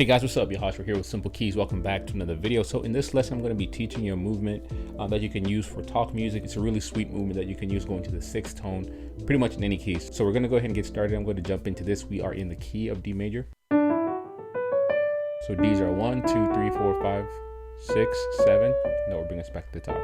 Hey guys, what's up? Yamaha, we're here with Simple Keys. Welcome back to another video. So in this lesson, I'm going to be teaching you a movement that you can use for talk music. It's a really sweet movement that you can use going to the sixth tone, pretty much in any keys. So we're going to go ahead and get started. I'm going to jump into this. We are in the key of D major. So D's are 1, 2, 3, 4, 5, 6, 7. That will bring us back to the top.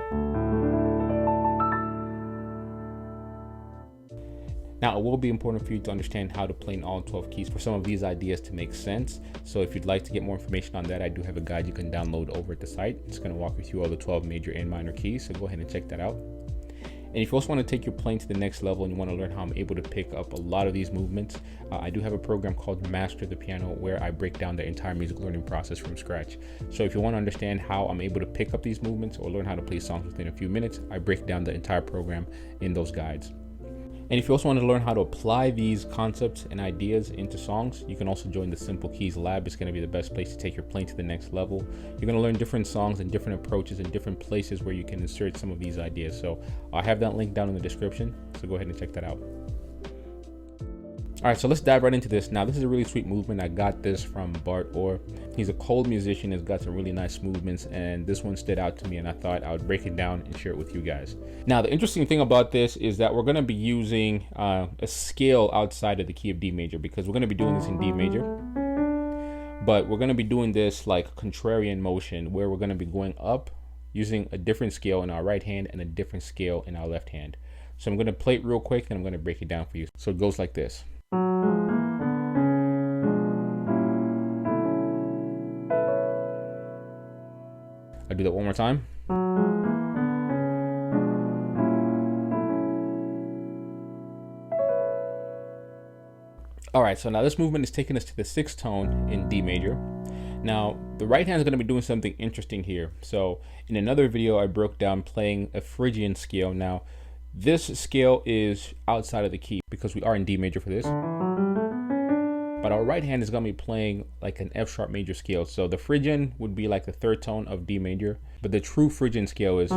Now, it will be important for you to understand how to play in all 12 keys for some of these ideas to make sense. So if you'd like to get more information on that, I do have a guide you can download over at the site. It's going to walk you through all the 12 major and minor keys. So go ahead and check that out. And if you also want to take your playing to the next level and you want to learn how I'm able to pick up a lot of these movements, I do have a program called Master the Piano where I break down the entire music learning process from scratch. So if you want to understand how I'm able to pick up these movements or learn how to play songs within a few minutes, I break down the entire program in those guides. And if you also want to learn how to apply these concepts and ideas into songs, you can also join the Simple Keys Lab. It's going to be the best place to take your playing to the next level. You're going to learn different songs and different approaches and different places where you can insert some of these ideas. So I have that link down in the description. So go ahead and check that out. All right, so let's dive right into this. Now, this is a really sweet movement. I got this from Bart Orr. He's a cold musician. He's got some really nice movements, and this one stood out to me, and I thought I would break it down and share it with you guys. Now, the interesting thing about this is that we're going to be using a scale outside of the key of D major because we're going to be doing this in D major, but we're going to be doing this like contrarian motion where we're going to be going up using a different scale in our right hand and a different scale in our left hand. So I'm going to play it real quick, and I'm going to break it down for you. So it goes like this. I'll do that one more time. All right, so now this movement is taking us to the sixth tone in D major. Now, the right hand is going to be doing something interesting here. So in another video, I broke down playing a Phrygian scale. Now, this scale is outside of the key because we are in D major for this. But our right hand is going to be playing like an F sharp major scale. So the Phrygian would be like the third tone of D major, but the true Phrygian scale is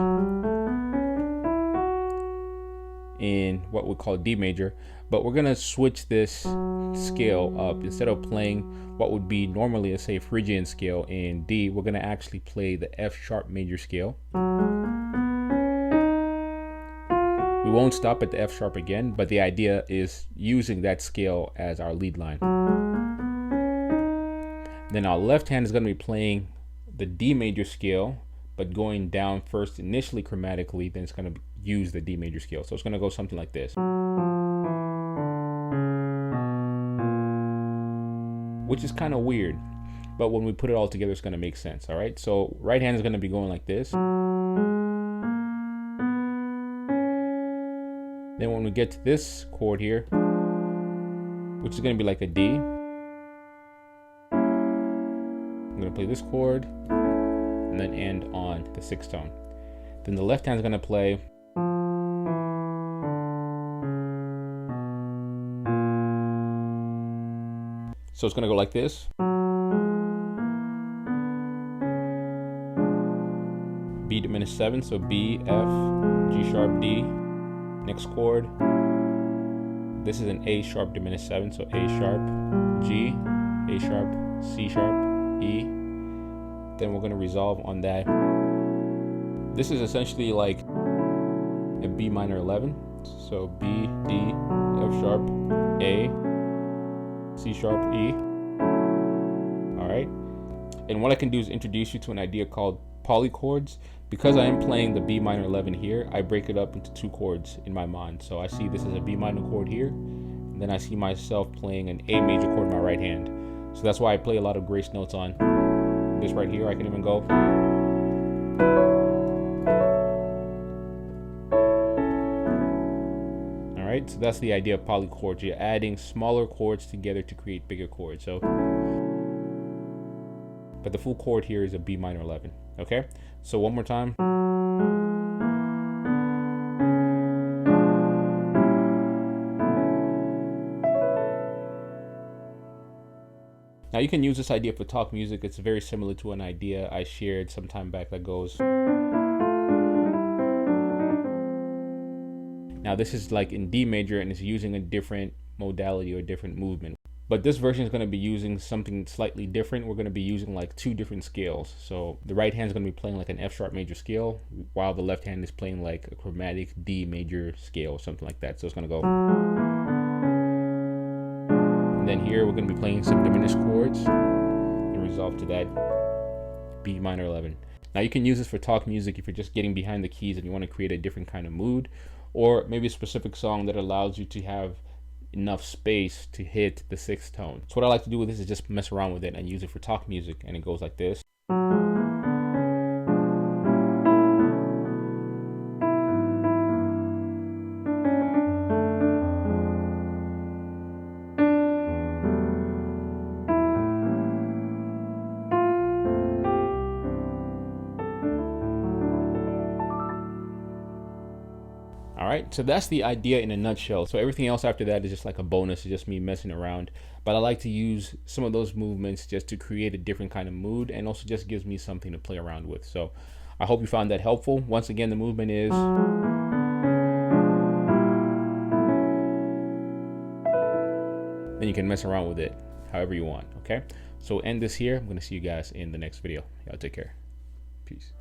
in what we call D major. But we're going to switch this scale up. Instead of playing what would be normally, let's say, a Phrygian scale in D, we're going to actually play the F sharp major scale. We won't stop at the F sharp again, but the idea is using that scale as our lead line. Then our left hand is going to be playing the D major scale, but going down first initially chromatically, then it's going to use the D major scale. So it's going to go something like this, which is kind of weird, but when we put it all together, it's going to make sense. All right, so right hand is going to be going like this. Then when we get to this chord here, which is going to be like a D, I'm going to play this chord and then end on the sixth tone. Then the left hand is going to play so it's going to go like this. B diminished 7, so B, F, G sharp, D. Next chord, this is an A sharp diminished 7, so A sharp, G, A sharp, C sharp, E. Then we're going to resolve on that. This is essentially like a B minor 11, so B, D, F sharp, A, C sharp, E. All right, and what I can do is introduce you to an idea called polychords. Because I am playing the B minor 11 here, I break it up into two chords in my mind. So I see this as a B minor chord here, and then I see myself playing an A major chord in my right hand. So that's why I play a lot of grace notes on this right here. I can even go. All right, so that's the idea of polychords. You're adding smaller chords together to create bigger chords. So, but the full chord here is a B minor 11. Okay, so one more time. Now you can use this idea for talk music. It's very similar to an idea I shared some time back that goes. Now this is like in D major and it's using a different modality or different movement. But this version is going to be using something slightly different. We're going to be using like 2 different scales. So the right hand is going to be playing like an F sharp major scale, while the left hand is playing like a chromatic D major scale, something like that. So it's going to go. And then here we're going to be playing some diminished chords and resolve to that B minor 11. Now you can use this for talk music if you're just getting behind the keys and you want to create a different kind of mood, or maybe a specific song that allows you to have enough space to hit the 6th tone. So what I like to do with this is just mess around with it and use it for talk music, and it goes like this. All right, so that's the idea in a nutshell. So everything else after that is just like a bonus. It's just me messing around. But I like to use some of those movements just to create a different kind of mood, and also just gives me something to play around with. So I hope you found that helpful. Once again, the movement is. Then you can mess around with it however you want, okay? So end this here. I'm gonna see you guys in the next video. Y'all take care. Peace.